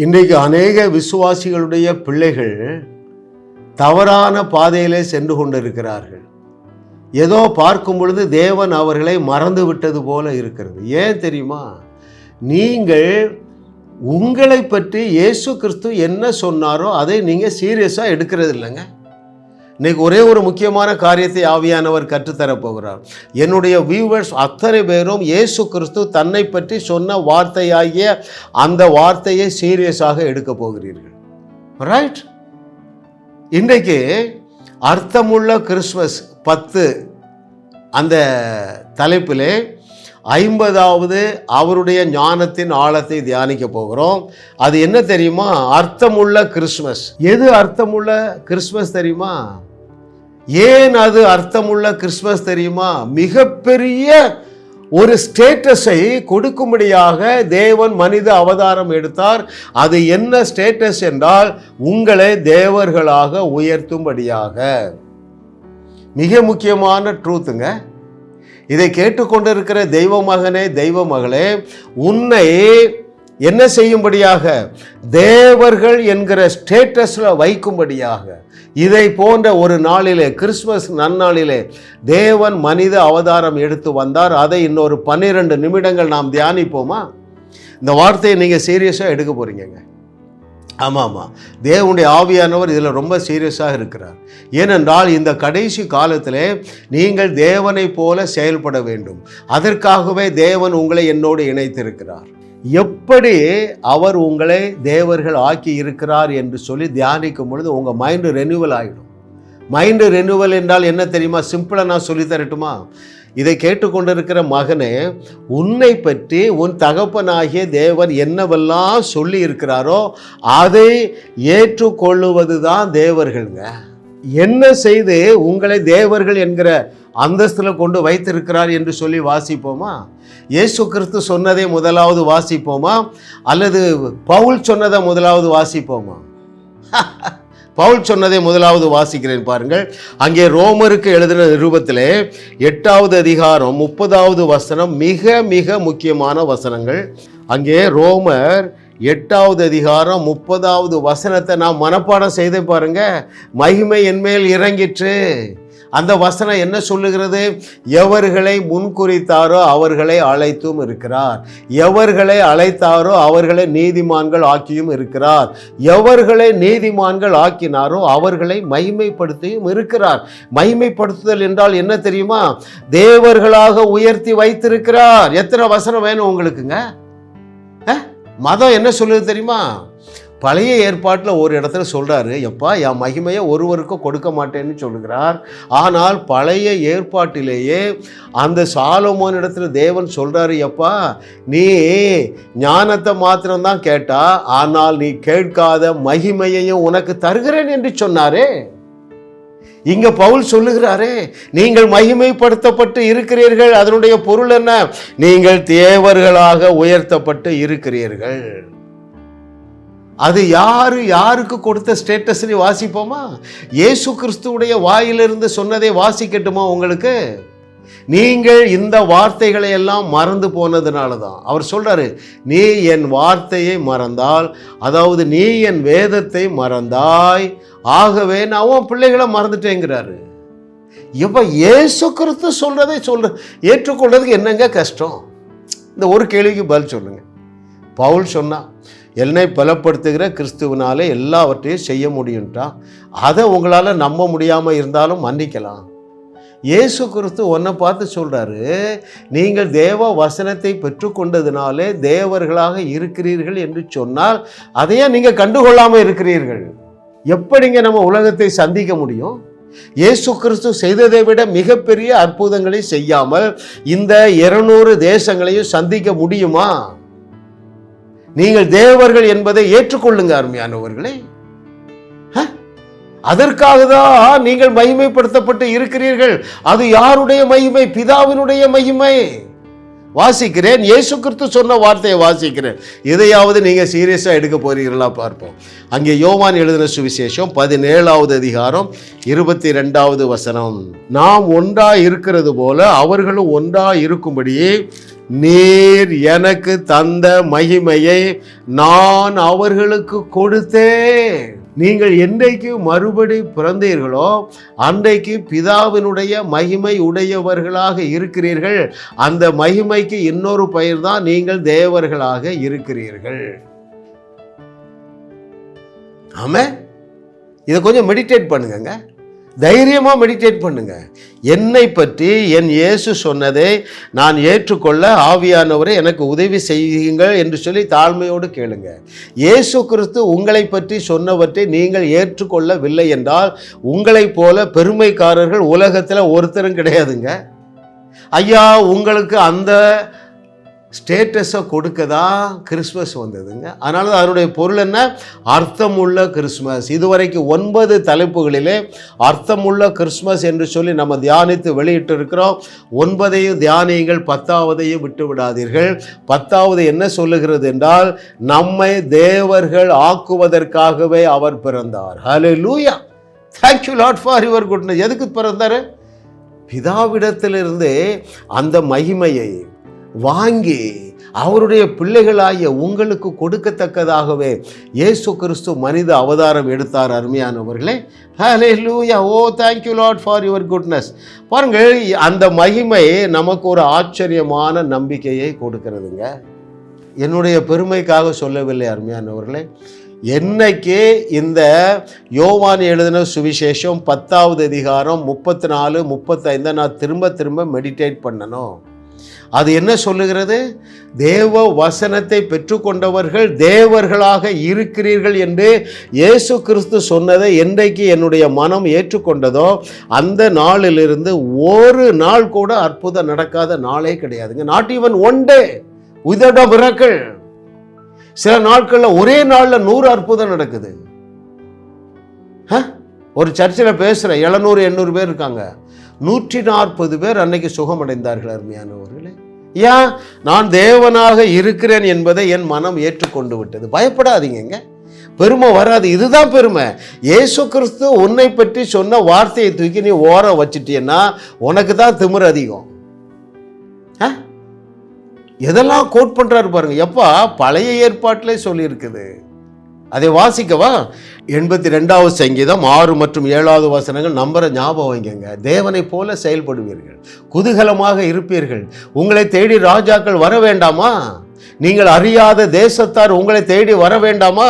இன்றைக்கு அநேக விசுவாசிகளுடைய பிள்ளைகள் தவறான பாதையிலே சென்று கொண்டிருக்கிறார்கள். ஏதோ பார்க்கும் பொழுது தேவன் அவர்களை மறந்து விட்டது போல இருக்கிறது. ஏன் தெரியுமா? நீங்கள் உங்களை பற்றி இயேசு கிறிஸ்து என்ன சொன்னாரோ அதை நீங்கள் சீரியஸாக எடுக்கிறது இல்லைங்க. இன்னைக்கு ஒரே ஒரு முக்கியமான காரியத்தை ஆவியானவர் கற்றுத்தரப் போகிறார். என்னுடைய வியூவர்ஸ் அத்தனை பேரும் இயேசு கிறிஸ்து தன்னை பற்றி சொன்ன வார்த்தையாகிய அந்த வார்த்தையை சீரியஸாக எடுக்க போகிறீர்கள். ரைட்? இன்றைக்கு அர்த்தமுள்ள கிறிஸ்மஸ் 10 அந்த தலைப்பிலே 50வது அவருடைய ஞானத்தின் ஆழத்தை தியானிக்க போகிறோம். அது என்ன தெரியுமா? அர்த்தமுள்ள கிறிஸ்மஸ். எது அர்த்தமுள்ள கிறிஸ்மஸ் தெரியுமா? ஏன் அது அர்த்தமுள்ள கிறிஸ்மஸ் தெரியுமா? மிகப்பெரிய ஒரு ஸ்டேட்டஸை கொடுக்கும்படியாக தேவன் மனித அவதாரம் எடுத்தார். அது என்ன ஸ்டேட்டஸ் என்றால், உங்களை தேவர்களாக உயர்த்தும்படியாக. மிக முக்கியமான ட்ரூத்துங்க. இதை கேட்டுக்கொண்டிருக்கிற தெய்வ மகனே, தெய்வ மகளே, உன்னை என்ன செய்யும்படியாக? தேவர்கள் என்கிற ஸ்டேட்டஸில் வைக்கும்படியாக. இதை போன்ற ஒரு நாளிலே, கிறிஸ்மஸ் நன்னாளிலே தேவன் மனித அவதாரம் எடுத்து வந்தார். அதை இன்னொரு 12 நிமிடங்கள் நாம் தியானிப்போமா? இந்த வார்த்தையை நீங்கள் சீரியஸாக எடுக்க போகிறீங்க. ஆமாம், தேவனுடைய ஆவியானவர் இதில் ரொம்ப சீரியஸாக இருக்கிறார். ஏனென்றால் இந்த கடைசி காலத்திலே நீங்கள் தேவனை போல செயல்பட வேண்டும். அதற்காகவே தேவன் உங்களை என்னோடு இணைத்திருக்கிறார். எப்படி அவர் உங்களை தேவர்கள் ஆக்கி இருக்கிறார் என்று சொல்லி தியானிக்கும் பொழுது உங்கள் மைண்டு ரெனியூவல் ஆகிடும். மைண்டு ரெனியூவல் என்றால் என்ன தெரியுமா? சிம்பிளாக நான் சொல்லி தரட்டுமா? இதை கேட்டுக்கொண்டிருக்கிற மகனே, உன்னை பற்றி உன் தகப்பனாகிய தேவன் என்னவெல்லாம் சொல்லி இருக்கிறாரோ அதை ஏற்றுக்கொள்ளுவது தான் தேவர்கள்ங்க. என்ன செய்து உங்களை தேவர்கள் என்கிற அந்தஸ்தில் கொண்டு வைத்திருக்கிறார் என்று சொல்லி வாசிப்போமா? இயேசு கிறிஸ்து சொன்னதை முதலாவது வாசிப்போமா, அல்லது பவுல் சொன்னதை முதலாவது வாசிப்போமா? பவுல் சொன்னதை முதலாவது வாசிக்கிறேன் பாருங்கள். அங்கே ரோமருக்கு எழுதின நிருபத்திலே 8வது அதிகாரம் 30வது வசனம் மிக மிக முக்கியமான வசனங்கள். அங்கே ரோமர் 8வது அதிகாரம் 30வது வசனத்தை நான் மனப்பாடம் செய்து பாருங்க. மகிமை என்மேல் இறங்கிற்று. அந்த வசனம் என்ன சொல்லுகிறது? எவர்களை முன்குறித்தாரோ அவர்களை அழைத்தும் இருக்கிறார். எவர்களை அழைத்தாரோ அவர்களை நீதிமான்கள் ஆக்கியும் இருக்கிறார். எவர்களை நீதிமான்கள் ஆக்கினாரோ அவர்களை மகிமைப்படுத்தியும் இருக்கிறார். மகிமைப்படுத்துதல் என்றால் என்ன தெரியுமா? தேவர்களாக உயர்த்தி வைத்திருக்கிறார். எத்தனை வசனம் வேணும் உங்களுக்குங்க? மதம் என்ன சொல்லுது தெரியுமா? பழைய ஏற்பாட்டில் ஒரு இடத்துல சொல்கிறாரு, எப்பா என் மகிமையை ஒருவருக்கும் கொடுக்க மாட்டேன்னு சொல்லுகிறார். ஆனால் பழைய ஏற்பாட்டிலேயே அந்த சாலமோன் இடத்துல தேவன் சொல்கிறாரு, எப்பா நீ ஞானத்தை மாத்திரம்தான் கேட்டா, ஆனால் நீ கேட்காத மகிமையையும் உனக்கு தருகிறேன் என்று சொன்னாரே. இங்க பவுல் சொல்லுகிறாரே, நீங்கள் மகிமைப்படுத்தப்பட்டு இருக்கிறீர்கள். அதனுடைய பொருள் என்ன? நீங்கள் தேவர்களாக உயர்த்தப்பட்டு இருக்கிறீர்கள். அது யாருக்கு கொடுத்த ஸ்டேட்டஸ் வாசிப்போமா? இயேசு கிறிஸ்துவுடைய வாயிலிருந்து சொன்னதை வாசிக்கட்டுமா உங்களுக்கு? நீங்கள் இந்த வார்த்தைகளை எல்லாம் மறந்து போனதுனால தான் அவர் சொல்றாரு, நீ என் வார்த்தையை மறந்தால், அதாவது நீ என் வேதத்தை மறந்தாய், ஆகவே நான் உன் பிள்ளைகளை மறந்துட்டேங்கிறாரு. இப்ப இயேசு கிறிஸ்து சொல்றதை ஏற்றுக்கொள்றதுக்கு என்னங்க கஷ்டம்? இந்த ஒரு கேள்விக்கு பதில் சொல்லுங்க. பவுல் சொன்னா, என்னை பலப்படுத்துகிற கிறிஸ்துவனாலே எல்லாவற்றையும் செய்ய முடியும்ட்டா. அதை உங்களால் நம்ப முடியாமல் இருந்தாலும் மன்னிக்கலாம். இயேசு கிறிஸ்து ஒன்றை பார்த்து சொல்கிறாரு, நீங்கள் தேவ வசனத்தை பெற்றுக்கொண்டதுனாலே தேவர்களாக இருக்கிறீர்கள் என்று சொன்னால் அதையே நீங்கள் கண்டுகொள்ளாமல் இருக்கிறீர்கள். எப்படிங்க நம்ம உலகத்தை சந்திக்க முடியும்? இயேசு கிறிஸ்து செய்ததை விட மிகப்பெரிய அற்புதங்களை செய்யாமல் இந்த 200 தேசங்களையும் சந்திக்க முடியுமா? நீங்கள் தேவர்கள் என்பதை ஏற்றுக்கொள்ளுங்க அருமையானவர்களே. அதற்காக தான் நீங்கள் மகிமைப்படுத்தப்பட்டு இருக்கிறீர்கள். அது யாருடைய மகிமை? பிதாவினுடைய மகிமை. வாசிக்கிறேன், இயேசு கிறிஸ்து சொன்ன வார்த்தையை வாசிக்கிறேன். இதையாவது நீங்கள் சீரியஸாக எடுக்க போறீங்களா பார்ப்போம். அங்கே யோவான் எழுதின சுவிசேஷம் 17வது அதிகாரம் 22வது வசனம். நாம் ஒன்றா இருக்கிறது போல அவர்களும் ஒன்றா இருக்கும்படி நீர் எனக்கு தந்த மகிமையை நான் அவர்களுக்கு கொடுத்தேன். நீங்கள் என்றைக்கு மறுபடி பிறந்தீர்களோ அன்றைக்கு பிதாவினுடைய மகிமை உடையவர்களாக இருக்கிறீர்கள். அந்த மகிமைக்கு இன்னொரு பெயர் தான் நீங்கள் தேவர்களாக இருக்கிறீர்கள். ஆமா, இதை கொஞ்சம் மெடிடேட் பண்ணுங்க, தைரியமாக மெடிடேட் பண்ணுங்க. என்னை பற்றி என் இயேசு சொன்னதை நான் ஏற்றுக்கொள்ள ஆவியானவரை எனக்கு உதவி செய்யுங்கள் என்று சொல்லி தாழ்மையோடு கேளுங்க. இயேசு கிறிஸ்து உங்களை பற்றி சொன்னவற்றை நீங்கள் ஏற்றுக்கொள்ளவில்லை என்றால் உங்களைப் போல பெருமைக்காரர்கள் உலகத்தில் ஒருத்தரும் கிடையாதுங்க. ஐயா, உங்களுக்கு அந்த ஸ்டேட்டஸை கொடுக்க தான் கிறிஸ்மஸ் வந்ததுங்க. அதனால தான் அதனுடைய பொருள் என்ன? அர்த்தமுள்ள கிறிஸ்மஸ். இதுவரைக்கும் 9 தலைப்புகளிலே அர்த்தமுள்ள கிறிஸ்மஸ் என்று சொல்லி நம்ம தியானித்து வெளியிட்டு இருக்கிறோம். 9ஐயும் தியானியுங்கள், 10வதையும் விட்டு விடாதீர்கள். 10வது என்ன சொல்லுகிறது என்றால், நம்மை தேவர்கள் ஆக்குவதற்காகவே அவர் பிறந்தார். ஹல்லேலூயா, thank you Lord for your goodness. எதுக்கு பிறந்தார்? பிதாவிடத்திலிருந்து அந்த மகிமையை வாங்கி அவருடைய பிள்ளைகளாகிய உங்களுக்கு கொடுக்கத்தக்கதாகவே இயேசு கிறிஸ்து மனித அவதாரம் எடுத்தார். அருமையானவர்களே, ஹல்லேலூயா, ஓ thank you Lord for your goodness. பாருங்கள், அந்த மகிமை நமக்கு ஒரு ஆச்சரியமான நம்பிக்கையை கொடுக்கிறதுங்க. என்னுடைய பெருமைக்காக சொல்லவில்லை அருமையானவர்களே. என்னைக்கு இந்த யோவான் எழுதின சுவிசேஷம் 10வது அதிகாரம் 34, 35 நான் திரும்ப மெடிடேட் பண்ணணும். அது என்ன சொல்லுகிறது? தேவ வசனத்தை பெற்றுக்கொண்டவர்கள் தேவர்களாக இருக்கிறீர்கள் என்று இயேசு கிறிஸ்து சொன்னதை என்றைக்கு என்னுடைய மனம் ஏற்றுக்கொண்டதோ அந்த நாளிலிருந்து ஒரு நாள் கூட அற்புதம் நடக்காத நாளே கிடையாதுங்க. Not even one day without a miracle. சில நாட்களில் ஒரே நாளில் 100 அற்புதம் நடக்குது. ஒரு சர்ச்சில் பேசுகிற 700-800 பேர் இருக்காங்க. 140 பேர் அன்னைக்கு சுகமடைந்தார்கள். அருமையானவர்களே, ஏன்? நான் தேவனாக இருக்கிறேன் என்பதை என் மனம் ஏற்றுக்கொண்டு விட்டது. பயப்படாதீங்க, பெருமை வராது. இதுதான் பெருமை. இயேசு கிறிஸ்து உன்னை பற்றி சொன்ன வார்த்தையை தூக்கி நீ ஓரம் வச்சிட்டீன்னா உனக்கு தான் திமிரு அதிகம். எதெல்லாம் கோட் பண்றாரு பாருங்க. எப்பா, பழைய ஏற்பாட்டிலே சொல்லி இருக்குது. அதை வாசிக்கவா? 82வது சங்கீதம் 6 மற்றும் 7வது வசனங்கள். நம்பரை ஞாபகம் வைங்க. தேவனை போல செயல்படுவீர்கள், குதூகலமாக இருப்பீர்கள். உங்களை தேடி ராஜாக்கள் வர வேண்டாமா? நீங்கள் அறியாத தேசத்தார் உங்களை தேடி வர வேண்டாமா?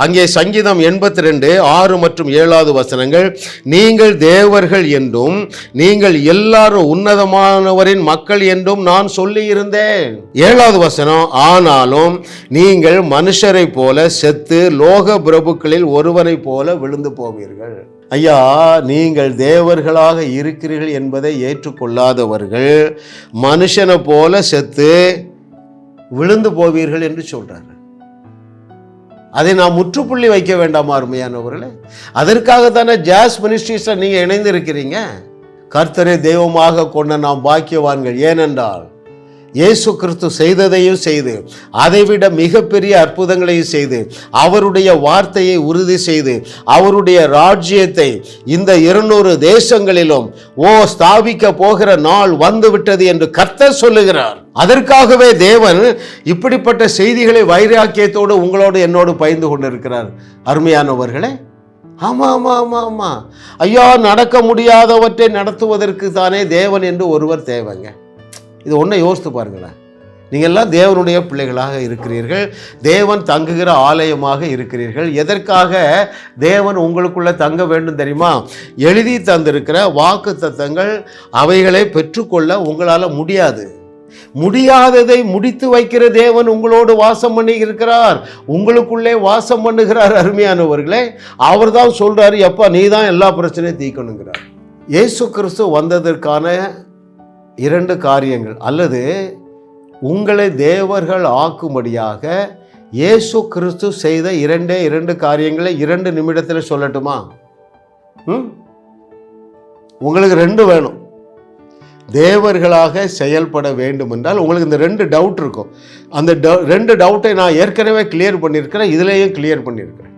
அங்கே சங்கீதம் 82 6 மற்றும் 7வது வசனங்கள். நீங்கள் தேவர்கள் என்றும் நீங்கள் எல்லாரும் உன்னதமானவரின் மக்கள் என்றும் நான் சொல்லி இருந்தேன். 7வது வசனம், ஆனாலும் நீங்கள் மனுஷரை போல செத்து லோக பிரபுக்களில் ஒருவரை போல விழுந்து போவீர்கள். ஐயா, நீங்கள் தேவர்களாக இருக்கிறீர்கள் என்பதை ஏற்றுக்கொள்ளாதவர்கள் மனுஷனை போல செத்து விழுந்து போவீர்கள் என்று சொல்றாரு. அதை நாம் முற்றுப்புள்ளி வைக்க வேண்டாமா அருமையானவர்களே? அதற்காக தானே ஜாஸ் மினிஸ்ட்ரீஸ்ல நீங்க இணைந்து இருக்கிறீங்க. கர்த்தரை தெய்வமாக கொண்ட நாம் பாக்கியவான்கள். ஏனென்றால் இயேசு கிறிஸ்து செய்ததையும் செய்து அதைவிட மிகப்பெரிய அற்புதங்களையும் செய்து அவருடைய வார்த்தையை உறுதி செய்து அவருடைய ராஜ்யத்தை இந்த 200 தேசங்களிலும் ஸ்தாபிக்க போகிற நாள் வந்து விட்டது என்று கர்த்தர் சொல்லுகிறார். அதற்காகவே தேவன் இப்படிப்பட்ட செய்திகளை வைராக்கியத்தோடு உங்களோடு என்னோடு பகிர்ந்து கொண்டிருக்கிறார். அருமையானவர்களே, ஆமா, ஐயா, நடக்க முடியாதவற்றை நடத்துவதற்கு தானே தேவன் என்று ஒருவர் தேவைங்க. இது ஒன்றை யோசித்து பாருங்களேன். நீங்கள் எல்லாம் தேவனுடைய பிள்ளைகளாக இருக்கிறீர்கள். தேவன் தங்குகிற ஆலயமாக இருக்கிறீர்கள். எதற்காக தேவன் உங்களுக்குள்ள தங்க வேண்டும் தெரியுமா? எழுதி தந்திருக்கிற வாக்கு தத்தங்கள் அவைகளை பெற்றுக்கொள்ள உங்களால் முடியாததை முடித்து வைக்கிற தேவன் உங்களோடு வாசம் பண்ணி இருக்கிறார், உங்களுக்குள்ளே வாசம் பண்ணுகிறார். அருமையானவர்களே, அவர் தான் சொல்றாரு, எப்பா நீ தான் எல்லா பிரச்சனையும் தீர்க்கணுங்கிறார். இயேசு கிறிஸ்து வந்ததற்கான 2 காரியங்கள், அல்லது உங்களை தேவர்கள் ஆக்கும்படியாக இயேசு கிறிஸ்து செய்த 2 காரியங்களை 2 நிமிடத்தில் சொல்லட்டுமா? உங்களுக்கு 2 வேணும். தேவர்களாக செயல்பட வேண்டும் என்றால் உங்களுக்கு இந்த 2 டவுட் இருக்கும். அந்த 2 டவுட்டை நான் ஏற்கனவே கிளியர் பண்ணியிருக்கிறேன், இதுலேயும் கிளியர் பண்ணியிருக்கிறேன்.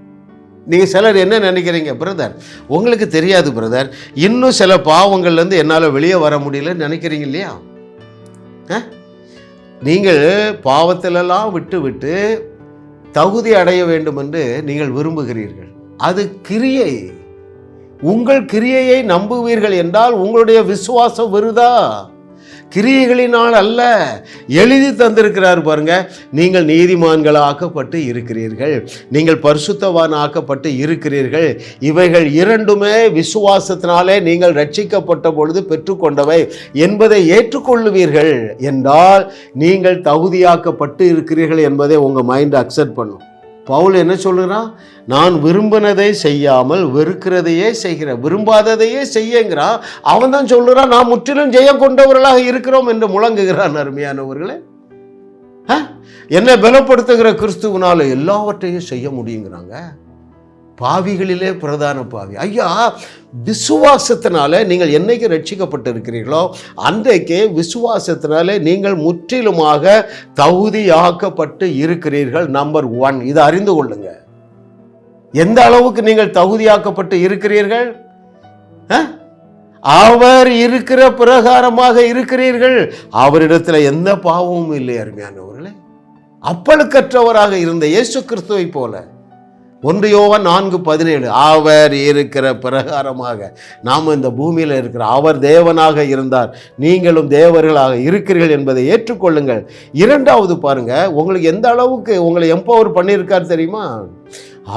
நீங்கள் சிலர் என்ன நினைக்கிறீங்க, பிரதர் உங்களுக்கு தெரியாது பிரதர், இன்னும் சில பாவங்கள்லேருந்து என்னால் வெளியே வர முடியலன்னு நினைக்கிறீங்க இல்லையா? நீங்கள் பாவத்திலெல்லாம் விட்டு தகுதி அடைய வேண்டும் என்று நீங்கள் விரும்புகிறீர்கள். அது கிரியை. உங்கள் கிரியையை நம்புவீர்கள் என்றால் உங்களுடைய விசுவாசம் விருதா. கிரியைகளினால் அல்ல, எழுதி தந்திருக்கிறார் பாருங்க. நீங்கள் நீதிமான்கள் ஆக்கப்பட்டு இருக்கிறீர்கள், நீங்கள் பரிசுத்தவான் ஆக்கப்பட்டு இருக்கிறீர்கள். இவைகள் 2மே விசுவாசத்தினாலே நீங்கள் ரட்சிக்கப்பட்ட பொழுது பெற்றுக்கொண்டவை என்பதை ஏற்றுக்கொள்ளுவீர்கள் என்றால் நீங்கள் தகுதியாக்கப்பட்டு இருக்கிறீர்கள் என்பதை உங்கள் மைண்ட் அக்செப்ட் பண்ணும். பவுல் என்ன சொல்லுறான்? நான் விரும்பினதை செய்யாமல் வெறுக்கிறதையே செய்கிறேன், விரும்பாததையே செய்யுங்கிறான். அவன் தான் சொல்லுறான் நான் முற்றிலும் ஜெயம் கொண்டவர்களாக இருக்கிறோம் என்று முழங்குகிறான். அருமையானவர்களே, என்ன பலப்படுத்துகிற கிறிஸ்துவனால எல்லாவற்றையும் செய்ய முடியுங்கிறாங்க. பாவிகளிலே பிரதான பாவி. ஐயா, விசுவாசத்தினால நீங்கள் என்னைக்கு ரட்சிக்கப்பட்டு இருக்கிறீர்களோ அன்றைக்கே விசுவாசத்தினாலே நீங்கள் முற்றிலுமாக தகுதியாக்கப்பட்டு இருக்கிறீர்கள். நம்பர் 1, இதை அறிந்து கொள்ளுங்க. எந்த அளவுக்கு நீங்கள் தகுதியாக்கப்பட்டு இருக்கிறீர்கள்? அவர் இருக்கிற பிரகாரமாக இருக்கிறீர்கள். அவரிடத்துல எந்த பாவமும் இல்லை. அருமையானவர்களே, அப்பழுக்கற்றவராக இருந்த இயேசு கிறிஸ்துவை போல 1 யோவான் 4:17 அவர் இருக்கிற பிரகாரமாக நாம் இந்த பூமியில் இருக்கிற அவர் தேவனாக இருந்தார், நீங்களும் தேவர்களாக இருக்கிறீர்கள் என்பதை ஏற்றுக்கொள்ளுங்கள். 2வது பாருங்க, உங்களுக்கு எந்த அளவுக்கு உங்களை எம்பவர் பண்ணியிருக்கார் தெரியுமா?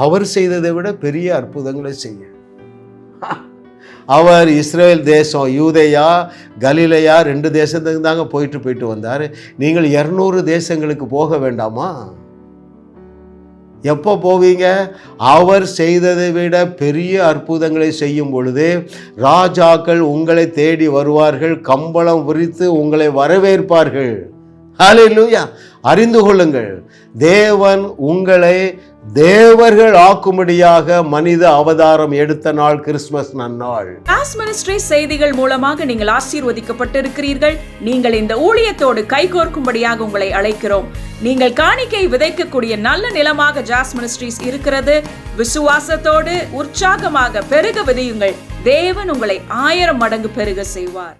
அவர் செய்ததை விட பெரிய அற்புதங்களை செய்ய. அவர் இஸ்ரேல் தேசம், யூதேயா, கலிலேயா 2 தேசத்துக்கு தாங்க போயிட்டு வந்தார். நீங்கள் 200 தேசங்களுக்கு போக வேண்டாமா? எப்போ போவீங்க? அவர் செய்ததை விட பெரிய அற்புதங்களை செய்யும் பொழுது ராஜாக்கள் உங்களை தேடி வருவார்கள், கம்பளம் விரித்து உங்களை வரவேற்பார்கள். ஹல்லேலூயா! அறிந்து கொள்ளுங்கள், தேவன் உங்களை தேவர்கள் ஆக்கும்படியாக மனித அவதாரம் எடுத்த நாள் கிறிஸ்துமஸ் நன்னாள். ஜாஸ் மினிஸ்ட்ரி செய்திகள் மூலமாக நீங்கள் ஆசீர்வதிக்கப்பட்டிருக்கிறீர்கள். நீங்கள் இந்த ஊழியத்தோடு கைகோர்க்கும்படியாக உங்களை அழைக்கிறோம். நீங்கள் காணிக்கை விதைக்கக்கூடிய நல்ல நிலமாக ஜாஸ் மினிஸ்ட்ரிஸ் இருக்கிறது. விசுவாசத்தோடு உற்சாகமாக பெருக விதையுங்கள். தேவன் உங்களை 1000 மடங்கு பெருக செய்வார்.